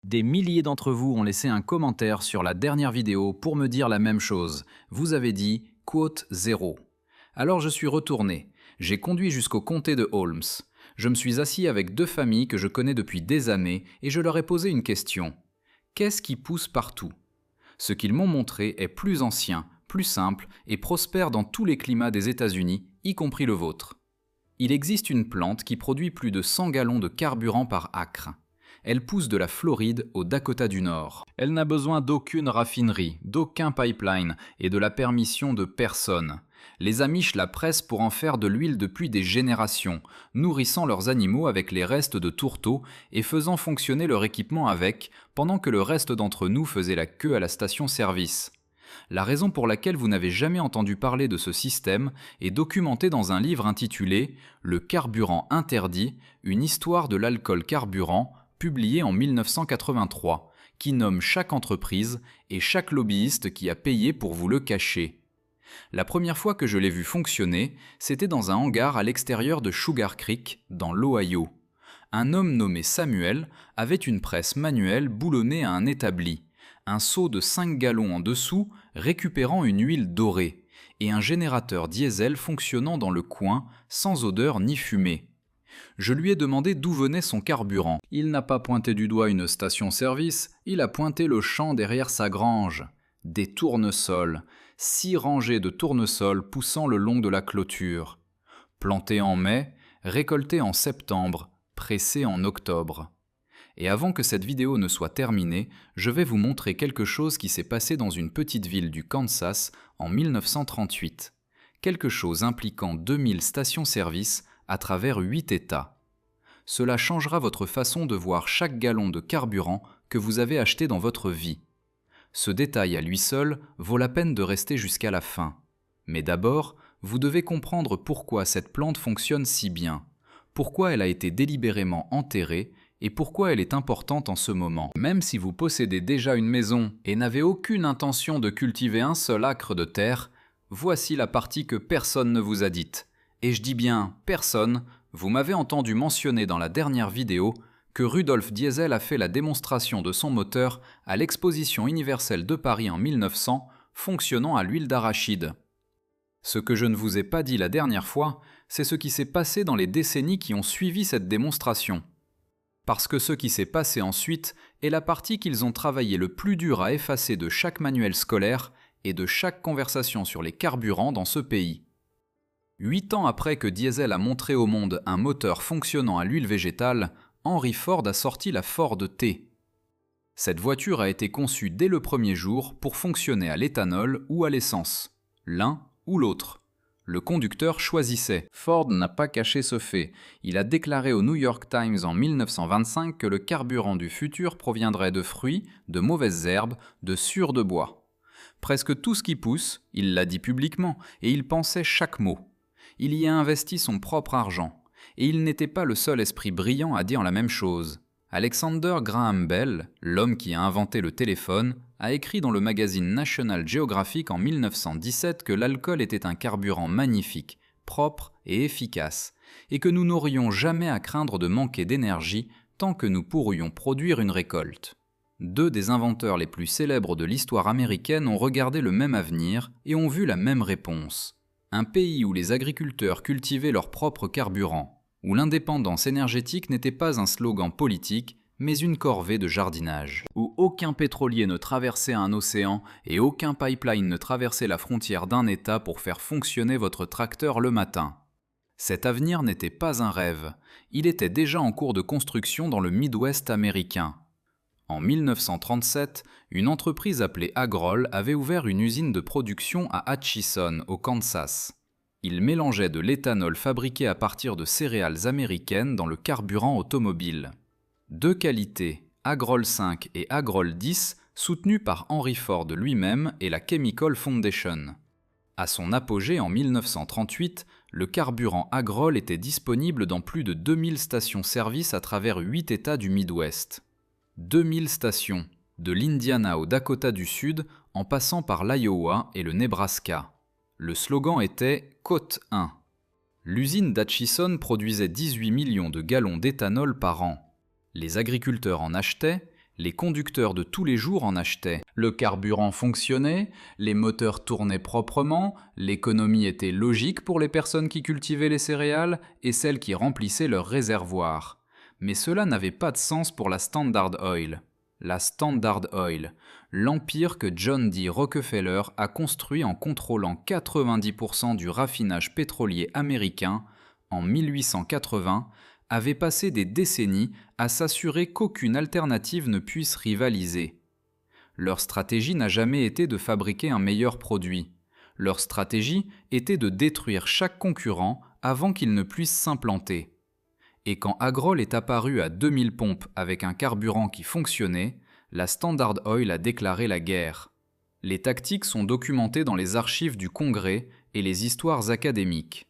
Des milliers d'entre vous ont laissé un commentaire sur la dernière vidéo pour me dire la même chose. Vous avez dit « quote 0 ». Alors je suis retourné. J'ai conduit jusqu'au comté de Holmes. Je me suis assis avec deux familles que je connais depuis des années et je leur ai posé une question. Qu'est-ce qui pousse partout ? Ce qu'ils m'ont montré est plus ancien, plus simple et prospère dans tous les climats des États-Unis, y compris le vôtre. Il existe une plante qui produit plus de 100 gallons de carburant par acre. Elle pousse de la Floride au Dakota du Nord. Elle n'a besoin d'aucune raffinerie, d'aucun pipeline et de la permission de personne. Les Amish la pressent pour en faire de l'huile depuis des générations, nourrissant leurs animaux avec les restes de tourteaux et faisant fonctionner leur équipement avec, pendant que le reste d'entre nous faisait la queue à la station-service. La raison pour laquelle vous n'avez jamais entendu parler de ce système est documentée dans un livre intitulé « Le carburant interdit, une histoire de l'alcool carburant » publié en 1983, qui nomme chaque entreprise et chaque lobbyiste qui a payé pour vous le cacher. La première fois que je l'ai vu fonctionner, c'était dans un hangar à l'extérieur de Sugar Creek, dans l'Ohio. Un homme nommé Samuel avait une presse manuelle boulonnée à un établi, un seau de 5 gallons en dessous récupérant une huile dorée, et un générateur diesel fonctionnant dans le coin sans odeur ni fumée. Je lui ai demandé d'où venait son carburant. Il n'a pas pointé du doigt une station-service, il a pointé le champ derrière sa grange. Des tournesols, 6 rangées de tournesols poussant le long de la clôture. Plantés en mai, récoltés en septembre, pressés en octobre. Et avant que cette vidéo ne soit terminée, je vais vous montrer quelque chose qui s'est passé dans une petite ville du Kansas en 1938. Quelque chose impliquant 2000 stations-service à travers 8 États. Cela changera votre façon de voir chaque gallon de carburant que vous avez acheté dans votre vie. Ce détail à lui seul vaut la peine de rester jusqu'à la fin. Mais d'abord, vous devez comprendre pourquoi cette plante fonctionne si bien, pourquoi elle a été délibérément enterrée et pourquoi elle est importante en ce moment. Même si vous possédez déjà une maison et n'avez aucune intention de cultiver un seul acre de terre, voici la partie que personne ne vous a dite. Et je dis bien personne, vous m'avez entendu mentionner dans la dernière vidéo que Rudolf Diesel a fait la démonstration de son moteur à l'exposition universelle de Paris en 1900, fonctionnant à l'huile d'arachide. Ce que je ne vous ai pas dit la dernière fois, c'est ce qui s'est passé dans les décennies qui ont suivi cette démonstration. Parce que ce qui s'est passé ensuite est la partie qu'ils ont travaillé le plus dur à effacer de chaque manuel scolaire et de chaque conversation sur les carburants dans ce pays. 8 ans après que Diesel a montré au monde un moteur fonctionnant à l'huile végétale, Henry Ford a sorti la Ford T. Cette voiture a été conçue dès le premier jour pour fonctionner à l'éthanol ou à l'essence, l'un ou l'autre. Le conducteur choisissait. Ford n'a pas caché ce fait. Il a déclaré au New York Times en 1925 que le carburant du futur proviendrait de fruits, de mauvaises herbes, de sciure de bois. Presque tout ce qui pousse, il l'a dit publiquement, et il pensait chaque mot. Il y a investi son propre argent, et il n'était pas le seul esprit brillant à dire la même chose. Alexander Graham Bell, l'homme qui a inventé le téléphone, a écrit dans le magazine National Geographic en 1917 que l'alcool était un carburant magnifique, propre et efficace, et que nous n'aurions jamais à craindre de manquer d'énergie tant que nous pourrions produire une récolte. Deux des inventeurs les plus célèbres de l'histoire américaine ont regardé le même avenir et ont vu la même réponse. Un pays où les agriculteurs cultivaient leur propre carburant, où l'indépendance énergétique n'était pas un slogan politique, mais une corvée de jardinage, où aucun pétrolier ne traversait un océan et aucun pipeline ne traversait la frontière d'un État pour faire fonctionner votre tracteur le matin. Cet avenir n'était pas un rêve, il était déjà en cours de construction dans le Midwest américain. En 1937, une entreprise appelée Agrol avait ouvert une usine de production à Atchison, au Kansas. Il mélangeait de l'éthanol fabriqué à partir de céréales américaines dans le carburant automobile. Deux qualités, Agrol 5 et Agrol 10, soutenues par Henry Ford lui-même et la Chemical Foundation. À son apogée en 1938, le carburant Agrol était disponible dans plus de 2000 stations-service à travers 8 États du Midwest. 2000 stations, de l'Indiana au Dakota du Sud, en passant par l'Iowa et le Nebraska. Le slogan était « Côte 1 ». L'usine d'Atchison produisait 18 millions de gallons d'éthanol par an. Les agriculteurs en achetaient, Les conducteurs de tous les jours en achetaient. Le carburant fonctionnait, les moteurs tournaient proprement, l'économie était logique pour les personnes qui cultivaient les céréales et celles qui remplissaient leurs réservoirs. Mais cela n'avait pas de sens pour la Standard Oil. La Standard Oil, l'empire que John D. Rockefeller a construit en contrôlant 90% du raffinage pétrolier américain en 1880, avait passé des décennies à s'assurer qu'aucune alternative ne puisse rivaliser. Leur stratégie n'a jamais été de fabriquer un meilleur produit. Leur stratégie était de détruire chaque concurrent avant qu'il ne puisse s'implanter. Et quand Agrol est apparu à 2000 pompes avec un carburant qui fonctionnait, la Standard Oil a déclaré la guerre. Les tactiques sont documentées dans les archives du Congrès et les histoires académiques.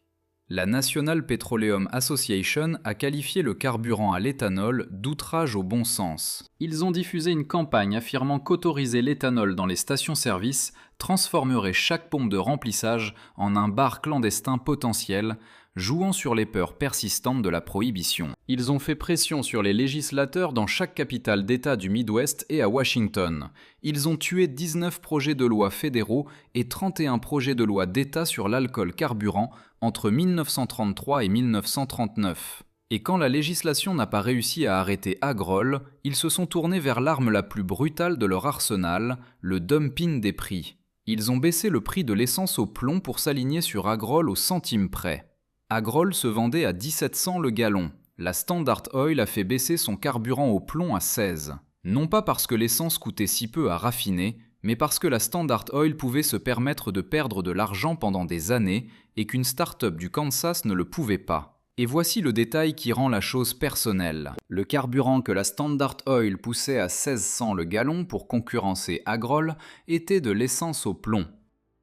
La National Petroleum Association a qualifié le carburant à l'éthanol d'outrage au bon sens. Ils ont diffusé une campagne affirmant qu'autoriser l'éthanol dans les stations-service transformerait chaque pompe de remplissage en un bar clandestin potentiel, jouant sur les peurs persistantes de la prohibition. Ils ont fait pression sur les législateurs dans chaque capitale d'État du Midwest et à Washington. Ils ont tué 19 projets de loi fédéraux et 31 projets de loi d'État sur l'alcool carburant entre 1933 et 1939. Et quand la législation n'a pas réussi à arrêter Agrol, ils se sont tournés vers l'arme la plus brutale de leur arsenal, le dumping des prix. Ils ont baissé le prix de l'essence au plomb pour s'aligner sur Agrol au centime près. Agrol se vendait à 17 cents le gallon. La Standard Oil a fait baisser son carburant au plomb à 16. Non pas parce que l'essence coûtait si peu à raffiner, mais parce que la Standard Oil pouvait se permettre de perdre de l'argent pendant des années et qu'une start-up du Kansas ne le pouvait pas. Et voici le détail qui rend la chose personnelle. Le carburant que la Standard Oil poussait à 16 cents le gallon pour concurrencer Agrol était de l'essence au plomb.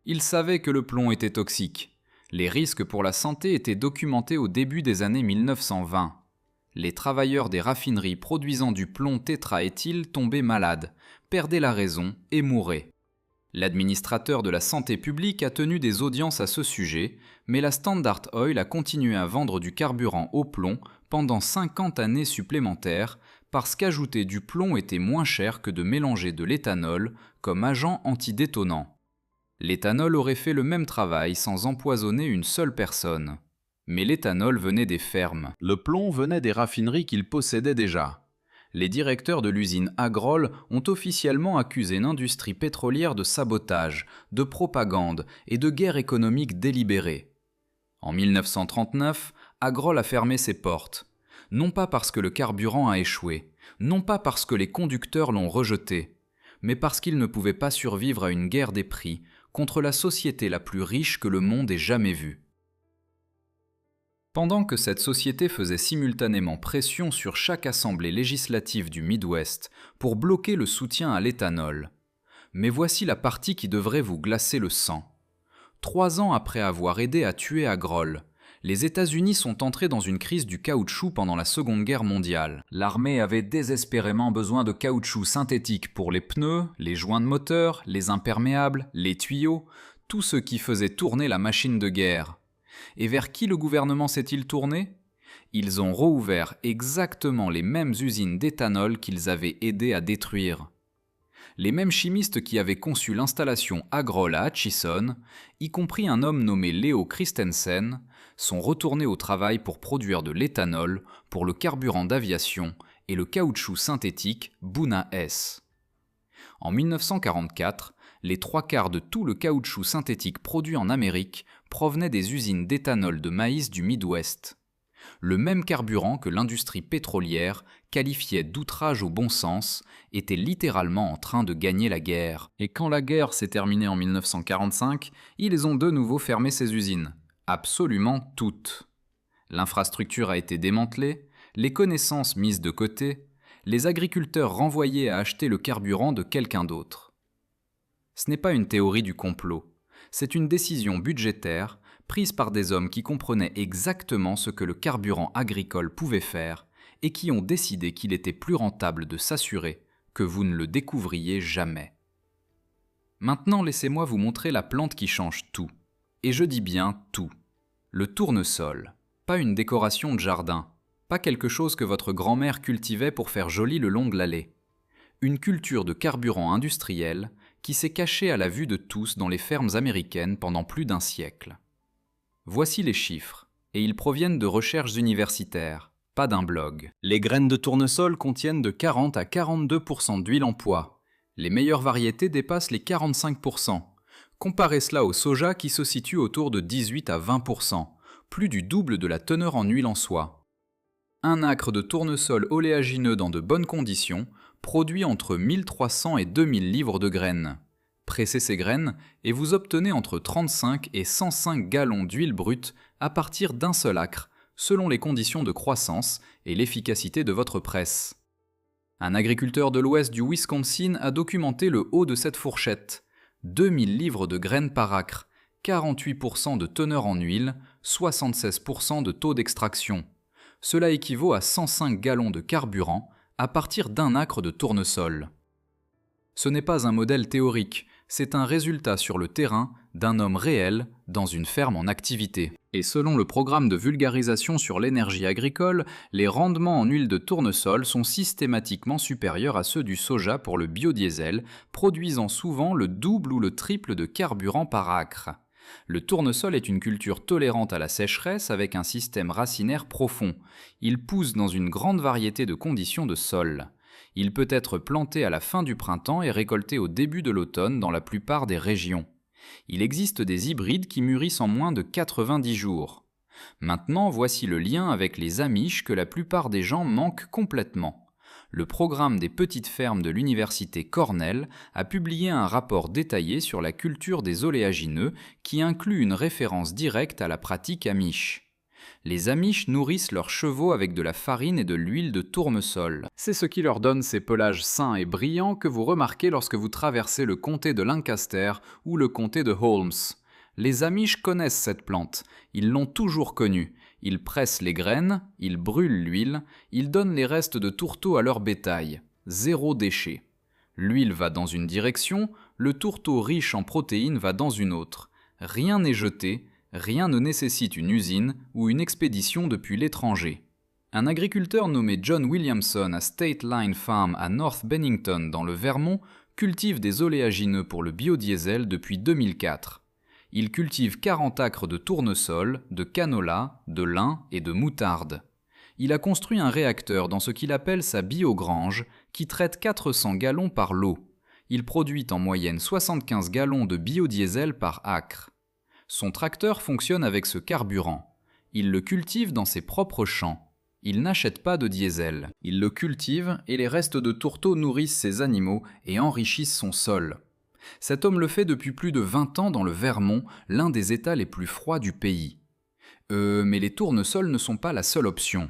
Ils savaient que le plomb était toxique. Les risques pour la santé étaient documentés au début des années 1920. Les travailleurs des raffineries produisant du plomb tétraéthyle tombaient malades, perdaient la raison et mouraient. L'administrateur de la santé publique a tenu des audiences à ce sujet, mais la Standard Oil a continué à vendre du carburant au plomb pendant 50 années supplémentaires parce qu'ajouter du plomb était moins cher que de mélanger de l'éthanol comme agent antidétonant. L'éthanol aurait fait le même travail sans empoisonner une seule personne. Mais l'éthanol venait des fermes. Le plomb venait des raffineries qu'ils possédaient déjà. Les directeurs de l'usine Agrol ont officiellement accusé l'industrie pétrolière de sabotage, de propagande et de guerre économique délibérée. En 1939, Agrol a fermé ses portes. Non pas parce que le carburant a échoué, non pas parce que les conducteurs l'ont rejeté, mais parce qu'ils ne pouvaient pas survivre à une guerre des prix contre la société la plus riche que le monde ait jamais vue. Pendant que cette société faisait simultanément pression sur chaque assemblée législative du Midwest pour bloquer le soutien à l'éthanol. Mais voici la partie qui devrait vous glacer le sang. 3 ans après avoir aidé à tuer Agrol, les États-Unis sont entrés dans une crise du caoutchouc pendant la Seconde Guerre mondiale. L'armée avait désespérément besoin de caoutchouc synthétique pour les pneus, les joints de moteur, les imperméables, les tuyaux, tout ce qui faisait tourner la machine de guerre. Et vers qui le gouvernement s'est-il tourné ? Ils ont rouvert exactement les mêmes usines d'éthanol qu'ils avaient aidé à détruire. Les mêmes chimistes qui avaient conçu l'installation Agrol à Atchison, y compris un homme nommé Leo Christensen, sont retournés au travail pour produire de l'éthanol, pour le carburant d'aviation et le caoutchouc synthétique Buna S. En 1944, les 3/4 de tout le caoutchouc synthétique produit en Amérique provenaient des usines d'éthanol de maïs du Midwest. Le même carburant que l'industrie pétrolière qualifiait d'outrage au bon sens était littéralement en train de gagner la guerre. Et quand la guerre s'est terminée en 1945, ils ont de nouveau fermé ces usines. Absolument toutes. L'infrastructure a été démantelée, les connaissances mises de côté, les agriculteurs renvoyés à acheter le carburant de quelqu'un d'autre. Ce n'est pas une théorie du complot, c'est une décision budgétaire prise par des hommes qui comprenaient exactement ce que le carburant agricole pouvait faire et qui ont décidé qu'il était plus rentable de s'assurer que vous ne le découvriez jamais. Maintenant, laissez-moi vous montrer la plante qui change tout. Et je dis bien tout. Le tournesol. Pas une décoration de jardin. Pas quelque chose que votre grand-mère cultivait pour faire joli le long de l'allée. Une culture de carburant industriel qui s'est cachée à la vue de tous dans les fermes américaines pendant plus d'un siècle. Voici les chiffres, et ils proviennent de recherches universitaires, pas d'un blog. Les graines de tournesol contiennent de 40 à 42% d'huile en pois. Les meilleures variétés dépassent les 45%. Comparez cela au soja qui se situe autour de 18 à 20%, plus du double de la teneur en huile en soie. Un acre de tournesol oléagineux dans de bonnes conditions produit entre 1300 et 2000 livres de graines. Pressez ces graines et vous obtenez entre 35 et 105 gallons d'huile brute à partir d'un seul acre, selon les conditions de croissance et l'efficacité de votre presse. Un agriculteur de l'ouest du Wisconsin a documenté le haut de cette fourchette. 2000 livres de graines par acre, 48% de teneur en huile, 76% de taux d'extraction. Cela équivaut à 105 gallons de carburant à partir d'un acre de tournesol. Ce n'est pas un modèle théorique, c'est un résultat sur le terrain d'un homme réel dans une ferme en activité. Et selon le programme de vulgarisation sur l'énergie agricole, les rendements en huile de tournesol sont systématiquement supérieurs à ceux du soja pour le biodiesel, produisant souvent le double ou le triple de carburant par acre. Le tournesol est une culture tolérante à la sécheresse avec un système racinaire profond. Il pousse dans une grande variété de conditions de sol. Il peut être planté à la fin du printemps et récolté au début de l'automne dans la plupart des régions. Il existe des hybrides qui mûrissent en moins de 90 jours. Maintenant, voici le lien avec les Amish que la plupart des gens manquent complètement. Le programme des petites fermes de l'université Cornell a publié un rapport détaillé sur la culture des oléagineux qui inclut une référence directe à la pratique Amish. Les Amish nourrissent leurs chevaux avec de la farine et de l'huile de tournesol. C'est ce qui leur donne ces pelages sains et brillants que vous remarquez lorsque vous traversez le comté de Lancaster ou le comté de Holmes. Les Amish connaissent cette plante, ils l'ont toujours connue. Ils pressent les graines, ils brûlent l'huile, ils donnent les restes de tourteau à leur bétail. Zéro déchet. L'huile va dans une direction, le tourteau riche en protéines va dans une autre. Rien n'est jeté, rien ne nécessite une usine ou une expédition depuis l'étranger. Un agriculteur nommé John Williamson à State Line Farm à North Bennington dans le Vermont cultive des oléagineux pour le biodiesel depuis 2004. Il cultive 40 acres de tournesol, de canola, de lin et de moutarde. Il a construit un réacteur dans ce qu'il appelle sa biogrange qui traite 400 gallons par lot. Il produit en moyenne 75 gallons de biodiesel par acre. Son tracteur fonctionne avec ce carburant. Il le cultive dans ses propres champs. Il n'achète pas de diesel. Il le cultive et les restes de tourteaux nourrissent ses animaux et enrichissent son sol. Cet homme le fait depuis plus de 20 ans dans le Vermont, l'un des États les plus froids du pays. Mais les tournesols ne sont pas la seule option.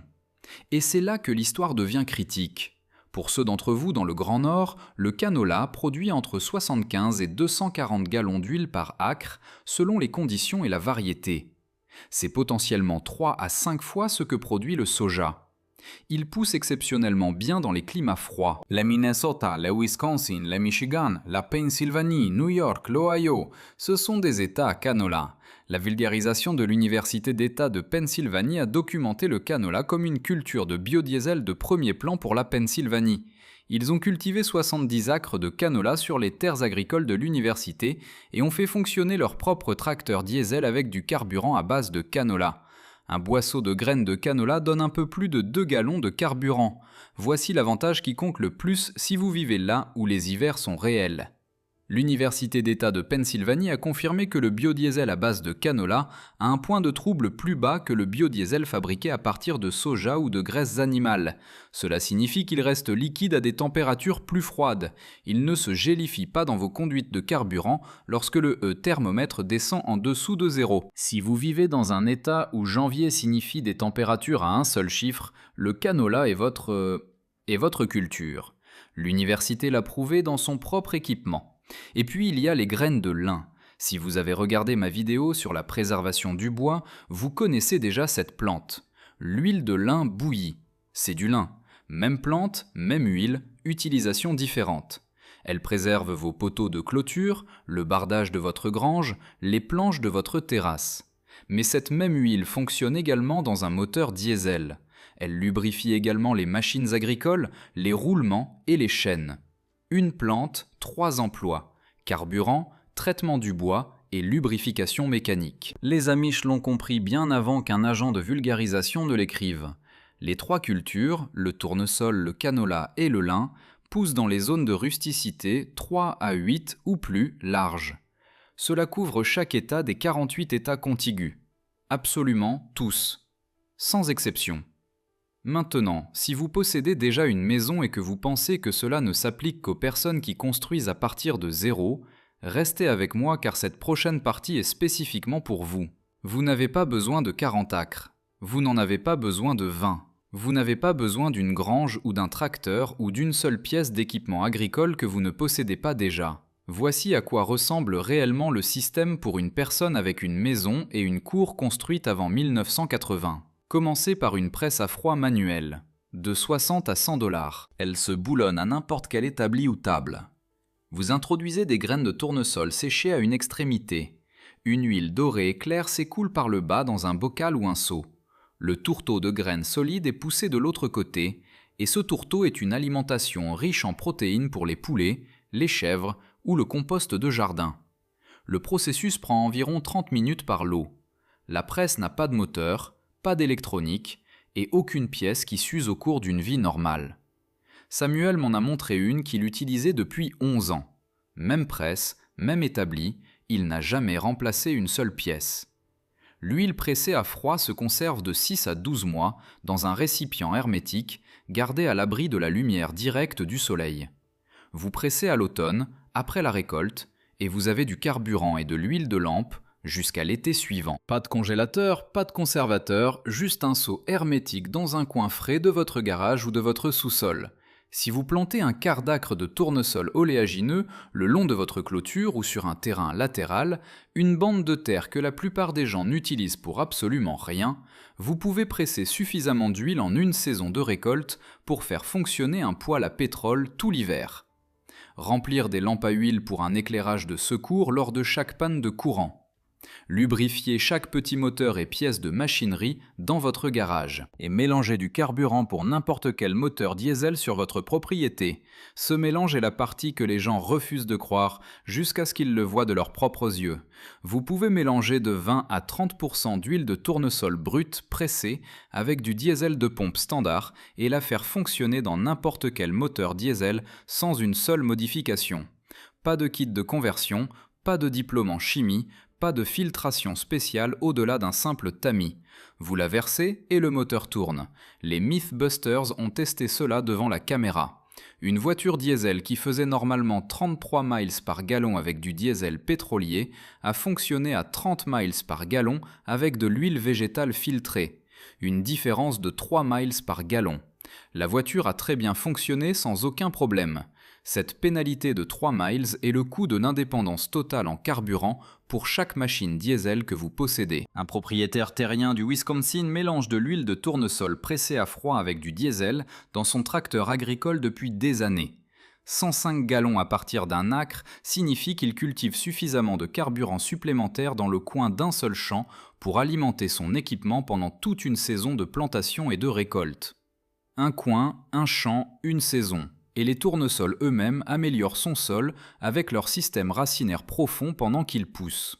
Et c'est là que l'histoire devient critique. Pour ceux d'entre vous dans le Grand Nord, le canola produit entre 75 et 240 gallons d'huile par acre, selon les conditions et la variété. C'est potentiellement 3 à 5 fois ce que produit le soja. Il pousse exceptionnellement bien dans les climats froids. Le Minnesota, le Wisconsin, le Michigan, la Pennsylvanie, New York, l'Ohio, ce sont des États à canola. La vulgarisation de l'Université d'État de Pennsylvanie a documenté le canola comme une culture de biodiesel de premier plan pour la Pennsylvanie. Ils ont cultivé 70 acres de canola sur les terres agricoles de l'université et ont fait fonctionner leur propre tracteur diesel avec du carburant à base de canola. Un boisseau de graines de canola donne un peu plus de 2 gallons de carburant. Voici l'avantage qui compte le plus si vous vivez là où les hivers sont réels. L'Université d'État de Pennsylvanie a confirmé que le biodiesel à base de canola a un point de trouble plus bas que le biodiesel fabriqué à partir de soja ou de graisses animales. Cela signifie qu'il reste liquide à des températures plus froides. Il ne se gélifie pas dans vos conduites de carburant lorsque le thermomètre descend en dessous de 0. Si vous vivez dans un état où janvier signifie des températures à un seul chiffre, le canola est votre culture. L'université l'a prouvé dans son propre équipement. Et puis il y a les graines de lin. Si vous avez regardé ma vidéo sur la préservation du bois, vous connaissez déjà cette plante. L'huile de lin bouillie. C'est du lin. Même plante, même huile, utilisation différente. Elle préserve vos poteaux de clôture, le bardage de votre grange, les planches de votre terrasse. Mais cette même huile fonctionne également dans un moteur diesel. Elle lubrifie également les machines agricoles, les roulements et les chaînes. Une plante, 3 emplois. Carburant, traitement du bois et lubrification mécanique. Les Amish l'ont compris bien avant qu'un agent de vulgarisation ne l'écrive. Les 3 cultures, le tournesol, le canola et le lin, poussent dans les zones de rusticité 3 à 8 ou plus larges. Cela couvre chaque État des 48 États contigus. Absolument tous. Sans exception. Maintenant, si vous possédez déjà une maison et que vous pensez que cela ne s'applique qu'aux personnes qui construisent à partir de zéro, restez avec moi car cette prochaine partie est spécifiquement pour vous. Vous n'avez pas besoin de 40 acres. Vous n'en avez pas besoin de 20. Vous n'avez pas besoin d'une grange ou d'un tracteur ou d'une seule pièce d'équipement agricole que vous ne possédez pas déjà. Voici à quoi ressemble réellement le système pour une personne avec une maison et une cour construite avant 1980. Commencez par une presse à froid manuelle, de 60 à 100 $. Elle se boulonne à n'importe quel établi ou table. Vous introduisez des graines de tournesol séchées à une extrémité. Une huile dorée et claire s'écoule par le bas dans un bocal ou un seau. Le tourteau de graines solides est poussé de l'autre côté, et ce tourteau est une alimentation riche en protéines pour les poulets, les chèvres ou le compost de jardin. Le processus prend environ 30 minutes par lot. La presse n'a pas de moteur, pas d'électronique et aucune pièce qui s'use au cours d'une vie normale. Samuel m'en a montré une qu'il utilisait depuis 11 ans. Même presse, même établi, il n'a jamais remplacé une seule pièce. L'huile pressée à froid se conserve de 6 à 12 mois dans un récipient hermétique gardé à l'abri de la lumière directe du soleil. Vous pressez à l'automne, après la récolte, et vous avez du carburant et de l'huile de lampe jusqu'à l'été suivant. Pas de congélateur, pas de conservateur, juste un seau hermétique dans un coin frais de votre garage ou de votre sous-sol. Si vous plantez un quart d'acre de tournesol oléagineux le long de votre clôture ou sur un terrain latéral, une bande de terre que la plupart des gens n'utilisent pour absolument rien, vous pouvez presser suffisamment d'huile en une saison de récolte pour faire fonctionner un poêle à pétrole tout l'hiver. Remplir des lampes à huile pour un éclairage de secours lors de chaque panne de courant. Lubrifier chaque petit moteur et pièce de machinerie dans votre garage. Et mélanger du carburant pour n'importe quel moteur diesel sur votre propriété. Ce mélange est la partie que les gens refusent de croire jusqu'à ce qu'ils le voient de leurs propres yeux. Vous pouvez mélanger de 20 à 30% d'huile de tournesol brute pressée avec du diesel de pompe standard et la faire fonctionner dans n'importe quel moteur diesel sans une seule modification. Pas de kit de conversion, pas de diplôme en chimie, pas de filtration spéciale au-delà d'un simple tamis. Vous la versez et le moteur tourne. Les Mythbusters ont testé cela devant la caméra. Une voiture diesel qui faisait normalement 33 miles par gallon avec du diesel pétrolier a fonctionné à 30 miles par gallon avec de l'huile végétale filtrée. Une différence de 3 miles par gallon. La voiture a très bien fonctionné sans aucun problème. Cette pénalité de 3 miles est le coût de l'indépendance totale en carburant pour chaque machine diesel que vous possédez. Un propriétaire terrien du Wisconsin mélange de l'huile de tournesol pressée à froid avec du diesel dans son tracteur agricole depuis des années. 105 gallons à partir d'un acre signifie qu'il cultive suffisamment de carburant supplémentaire dans le coin d'un seul champ pour alimenter son équipement pendant toute une saison de plantation et de récolte. Un coin, un champ, une saison. Et les tournesols eux-mêmes améliorent son sol avec leur système racinaire profond pendant qu'il pousse.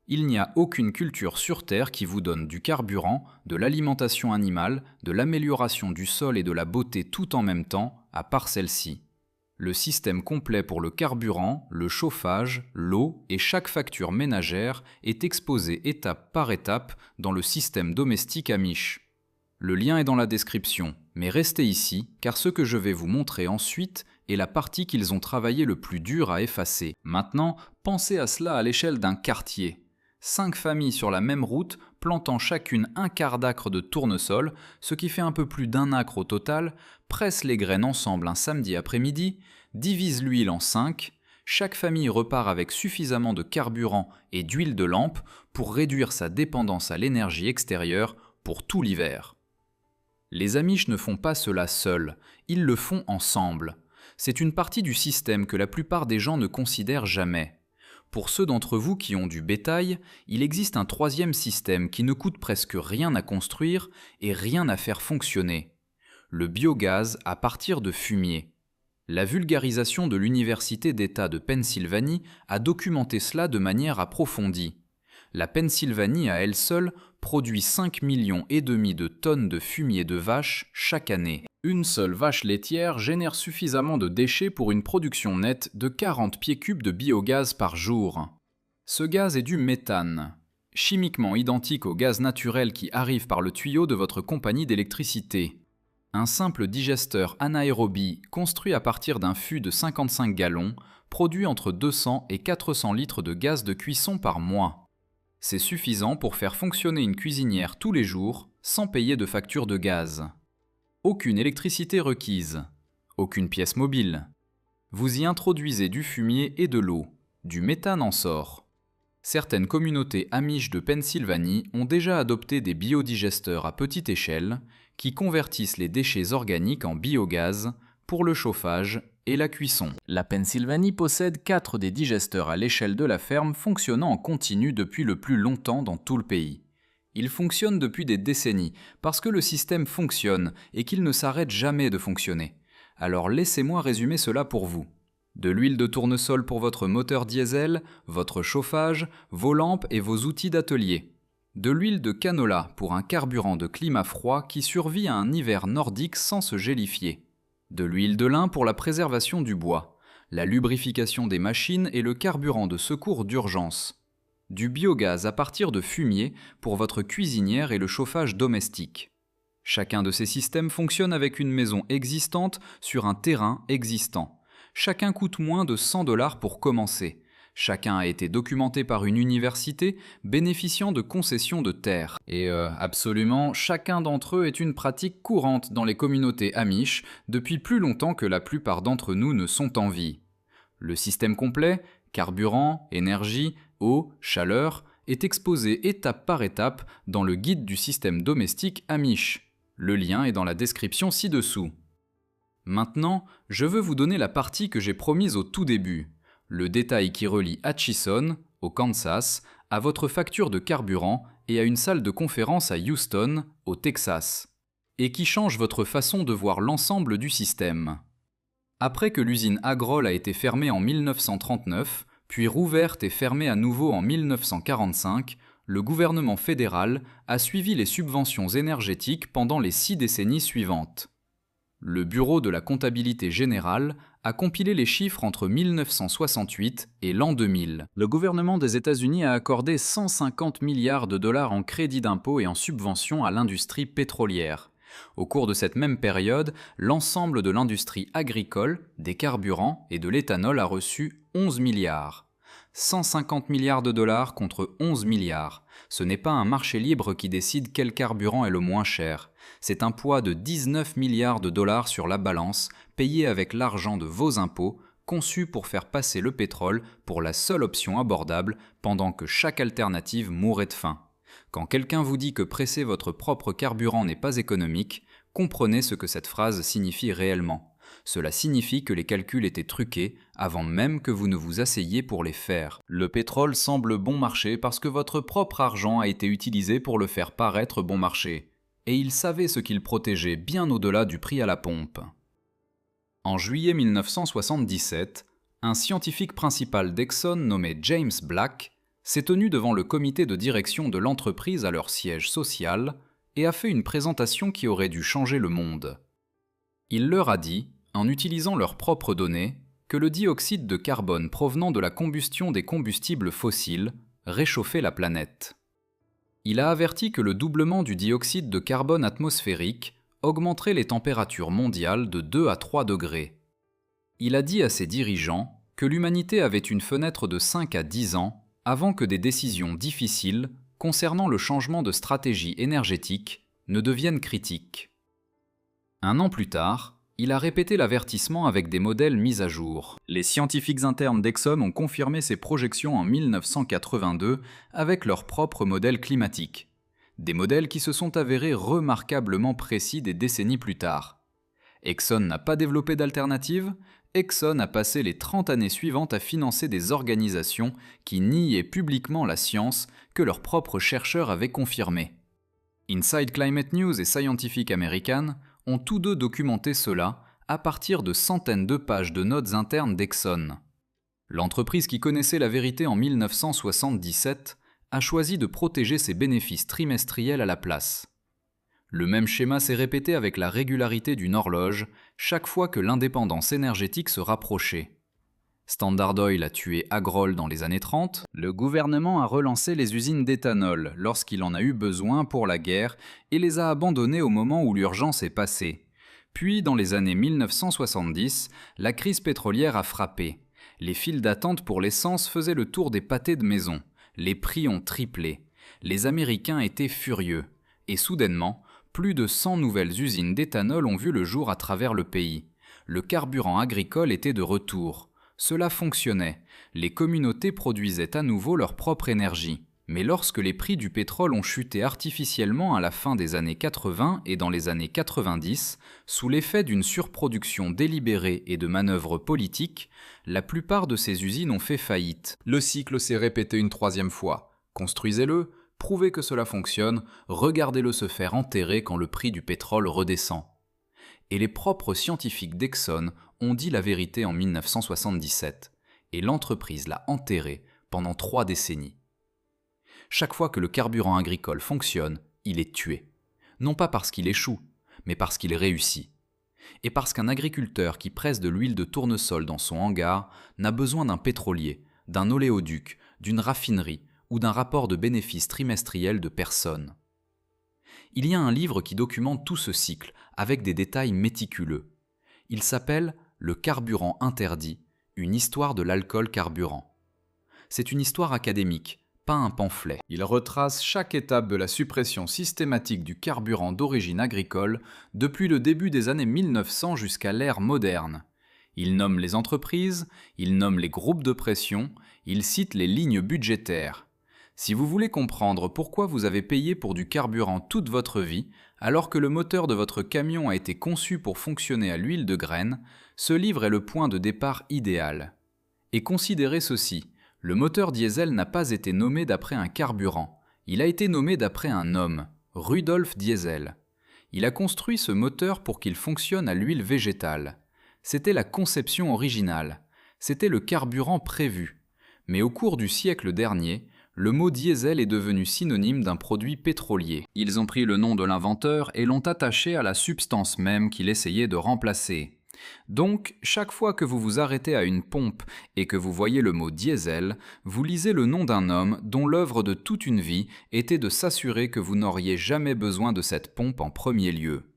Il n'y a aucune culture sur Terre qui vous donne du carburant, de l'alimentation animale, de l'amélioration du sol et de la beauté tout en même temps, à part celle-ci. Le système complet pour le carburant, le chauffage, l'eau et chaque facture ménagère est exposé étape par étape dans le système domestique Amish. Le lien est dans la description, mais restez ici car ce que je vais vous montrer ensuite est la partie qu'ils ont travaillé le plus dur à effacer. Maintenant, pensez à cela à l'échelle d'un quartier. 5 familles sur la même route plantant chacune un quart d'acre de tournesol, ce qui fait un peu plus d'un acre au total, pressent les graines ensemble un samedi après-midi, divisent l'huile en 5, chaque famille repart avec suffisamment de carburant et d'huile de lampe pour réduire sa dépendance à l'énergie extérieure pour tout l'hiver. Les Amish ne font pas cela seuls, ils le font ensemble. C'est une partie du système que la plupart des gens ne considèrent jamais. Pour ceux d'entre vous qui ont du bétail, il existe un troisième système qui ne coûte presque rien à construire et rien à faire fonctionner. Le biogaz à partir de fumier. La vulgarisation de l'Université d'État de Pennsylvanie a documenté cela de manière approfondie. La Pennsylvanie à elle seule produit 5,5 millions de tonnes de fumier de vache chaque année. Une seule vache laitière génère suffisamment de déchets pour une production nette de 40 pieds cubes de biogaz par jour. Ce gaz est du méthane, chimiquement identique au gaz naturel qui arrive par le tuyau de votre compagnie d'électricité. Un simple digesteur anaérobie construit à partir d'un fût de 55 gallons produit entre 200 et 400 litres de gaz de cuisson par mois. C'est suffisant pour faire fonctionner une cuisinière tous les jours sans payer de facture de gaz. Aucune électricité requise, aucune pièce mobile. Vous y introduisez du fumier et de l'eau, du méthane en sort. Certaines communautés amish de Pennsylvanie ont déjà adopté des biodigesteurs à petite échelle qui convertissent les déchets organiques en biogaz pour le chauffage et la cuisson. La Pennsylvanie possède 4 des digesteurs à l'échelle de la ferme fonctionnant en continu depuis le plus longtemps dans tout le pays. Ils fonctionnent depuis des décennies parce que le système fonctionne et qu'il ne s'arrête jamais de fonctionner. Alors laissez-moi résumer cela pour vous. De l'huile de tournesol pour votre moteur diesel, votre chauffage, vos lampes et vos outils d'atelier. De l'huile de canola pour un carburant de climat froid qui survit à un hiver nordique sans se gélifier. De l'huile de lin pour la préservation du bois, la lubrification des machines et le carburant de secours d'urgence. Du biogaz à partir de fumier pour votre cuisinière et le chauffage domestique. Chacun de ces systèmes fonctionne avec une maison existante sur un terrain existant. Chacun coûte moins de 100 $ pour commencer. Chacun a été documenté par une université bénéficiant de concessions de terre. Et absolument, chacun d'entre eux est une pratique courante dans les communautés amish depuis plus longtemps que la plupart d'entre nous ne sont en vie. Le système complet, carburant, énergie, eau, chaleur, est exposé étape par étape dans le guide du système domestique amish. Le lien est dans la description ci-dessous. Maintenant, je veux vous donner la partie que j'ai promise au tout début. Le détail qui relie Atchison, au Kansas, à votre facture de carburant et à une salle de conférence à Houston, au Texas, et qui change votre façon de voir l'ensemble du système. Après que l'usine Agrol a été fermée en 1939, puis rouverte et fermée à nouveau en 1945, le gouvernement fédéral a suivi les subventions énergétiques pendant les 6 décennies suivantes. Le Bureau de la comptabilité générale a compilé les chiffres entre 1968 et l'an 2000. Le gouvernement des États-Unis a accordé 150 milliards de dollars en crédits d'impôt et en subventions à l'industrie pétrolière. Au cours de cette même période, l'ensemble de l'industrie agricole, des carburants et de l'éthanol a reçu 11 milliards. 150 milliards de dollars contre 11 milliards. Ce n'est pas un marché libre qui décide quel carburant est le moins cher. C'est un poids de 19 milliards de dollars sur la balance, payé avec l'argent de vos impôts, conçu pour faire passer le pétrole pour la seule option abordable pendant que chaque alternative mourait de faim. Quand quelqu'un vous dit que presser votre propre carburant n'est pas économique, comprenez ce que cette phrase signifie réellement. Cela signifie que les calculs étaient truqués avant même que vous ne vous asseyiez pour les faire. Le pétrole semble bon marché parce que votre propre argent a été utilisé pour le faire paraître bon marché. Et il savait ce qu'il protégeait bien au-delà du prix à la pompe. En juillet 1977, un scientifique principal d'Exxon nommé James Black s'est tenu devant le comité de direction de l'entreprise à leur siège social et a fait une présentation qui aurait dû changer le monde. Il leur a dit, en utilisant leurs propres données, que le dioxyde de carbone provenant de la combustion des combustibles fossiles réchauffait la planète. Il a averti que le doublement du dioxyde de carbone atmosphérique augmenterait les températures mondiales de 2 à 3 degrés. Il a dit à ses dirigeants que l'humanité avait une fenêtre de 5 à 10 ans avant que des décisions difficiles concernant le changement de stratégie énergétique ne deviennent critiques. Un an plus tard, il a répété l'avertissement avec des modèles mis à jour. Les scientifiques internes d'Exxon ont confirmé ces projections en 1982 avec leurs propres modèles climatiques. Des modèles qui se sont avérés remarquablement précis des décennies plus tard. Exxon n'a pas développé d'alternative. Exxon a passé les 30 années suivantes à financer des organisations qui niaient publiquement la science que leurs propres chercheurs avaient confirmée. Inside Climate News et Scientific American ont tous deux documenté cela à partir de centaines de pages de notes internes d'Exxon. L'entreprise qui connaissait la vérité en 1977 a choisi de protéger ses bénéfices trimestriels à la place. Le même schéma s'est répété avec la régularité d'une horloge chaque fois que l'indépendance énergétique se rapprochait. Standard Oil a tué Agrol dans les années 30, le gouvernement a relancé les usines d'éthanol lorsqu'il en a eu besoin pour la guerre et les a abandonnées au moment où l'urgence est passée. Puis, dans les années 1970, la crise pétrolière a frappé. Les files d'attente pour l'essence faisaient le tour des pâtés de maison. Les prix ont triplé. Les Américains étaient furieux. Et soudainement, plus de 100 nouvelles usines d'éthanol ont vu le jour à travers le pays. Le carburant agricole était de retour. Cela fonctionnait. Les communautés produisaient à nouveau leur propre énergie. Mais lorsque les prix du pétrole ont chuté artificiellement à la fin des années 80 et dans les années 90, sous l'effet d'une surproduction délibérée et de manœuvres politiques, la plupart de ces usines ont fait faillite. Le cycle s'est répété une troisième fois. Construisez-le, prouvez que cela fonctionne, regardez-le se faire enterrer quand le prix du pétrole redescend. Et les propres scientifiques d'Exxon ont dit la vérité en 1977, et l'entreprise l'a enterré pendant 3 décennies. Chaque fois que le carburant agricole fonctionne, il est tué. Non pas parce qu'il échoue, mais parce qu'il réussit. Et parce qu'un agriculteur qui presse de l'huile de tournesol dans son hangar n'a besoin d'un pétrolier, d'un oléoduc, d'une raffinerie ou d'un rapport de bénéfices trimestriel de personne. Il y a un livre qui documente tout ce cycle avec des détails méticuleux. Il s'appelle « Le carburant interdit, une histoire de l'alcool carburant ». C'est une histoire académique, pas un pamphlet. Il retrace chaque étape de la suppression systématique du carburant d'origine agricole depuis le début des années 1900 jusqu'à l'ère moderne. Il nomme les entreprises, il nomme les groupes de pression, il cite les lignes budgétaires. Si vous voulez comprendre pourquoi vous avez payé pour du carburant toute votre vie, alors que le moteur de votre camion a été conçu pour fonctionner à l'huile de graine, ce livre est le point de départ idéal. Et considérez ceci. Le moteur diesel n'a pas été nommé d'après un carburant, il a été nommé d'après un homme, Rudolf Diesel. Il a construit ce moteur pour qu'il fonctionne à l'huile végétale. C'était la conception originale, c'était le carburant prévu. Mais au cours du siècle dernier, le mot diesel est devenu synonyme d'un produit pétrolier. Ils ont pris le nom de l'inventeur et l'ont attaché à la substance même qu'il essayait de remplacer. Donc, chaque fois que vous vous arrêtez à une pompe et que vous voyez le mot diesel, vous lisez le nom d'un homme dont l'œuvre de toute une vie était de s'assurer que vous n'auriez jamais besoin de cette pompe en premier lieu.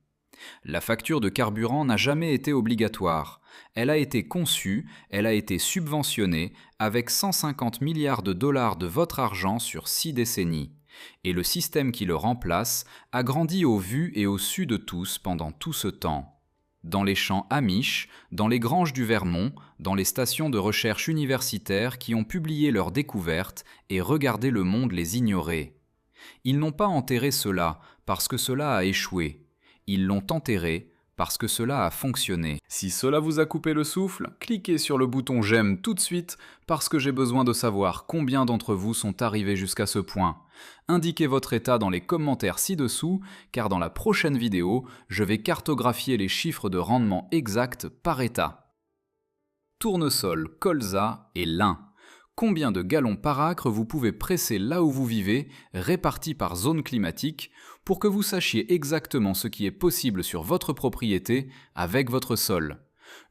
La facture de carburant n'a jamais été obligatoire. Elle a été conçue, elle a été subventionnée avec 150 milliards de dollars de votre argent sur 6 décennies. Et le système qui le remplace a grandi au vu et au su de tous pendant tout ce temps. Dans les champs Amish, dans les granges du Vermont, dans les stations de recherche universitaires qui ont publié leurs découvertes et regardé le monde les ignorer. Ils n'ont pas enterré cela parce que cela a échoué. Ils l'ont enterré parce que cela a fonctionné. Si cela vous a coupé le souffle, cliquez sur le bouton j'aime tout de suite parce que j'ai besoin de savoir combien d'entre vous sont arrivés jusqu'à ce point. Indiquez votre état dans les commentaires ci-dessous car dans la prochaine vidéo, je vais cartographier les chiffres de rendement exacts par état. Tournesol, colza et lin. Combien de gallons par acre vous pouvez presser là où vous vivez, répartis par zone climatique, pour que vous sachiez exactement ce qui est possible sur votre propriété avec votre sol.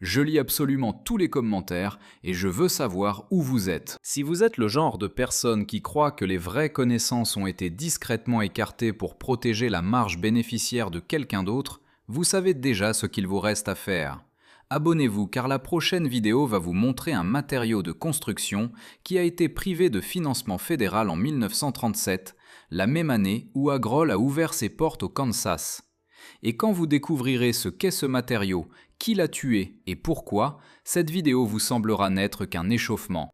Je lis absolument tous les commentaires et je veux savoir où vous êtes. Si vous êtes le genre de personne qui croit que les vraies connaissances ont été discrètement écartées pour protéger la marge bénéficiaire de quelqu'un d'autre, vous savez déjà ce qu'il vous reste à faire. Abonnez-vous car la prochaine vidéo va vous montrer un matériau de construction qui a été privé de financement fédéral en 1937, la même année où Agrol a ouvert ses portes au Kansas. Et quand vous découvrirez ce qu'est ce matériau, qui l'a tué et pourquoi, cette vidéo vous semblera n'être qu'un échauffement.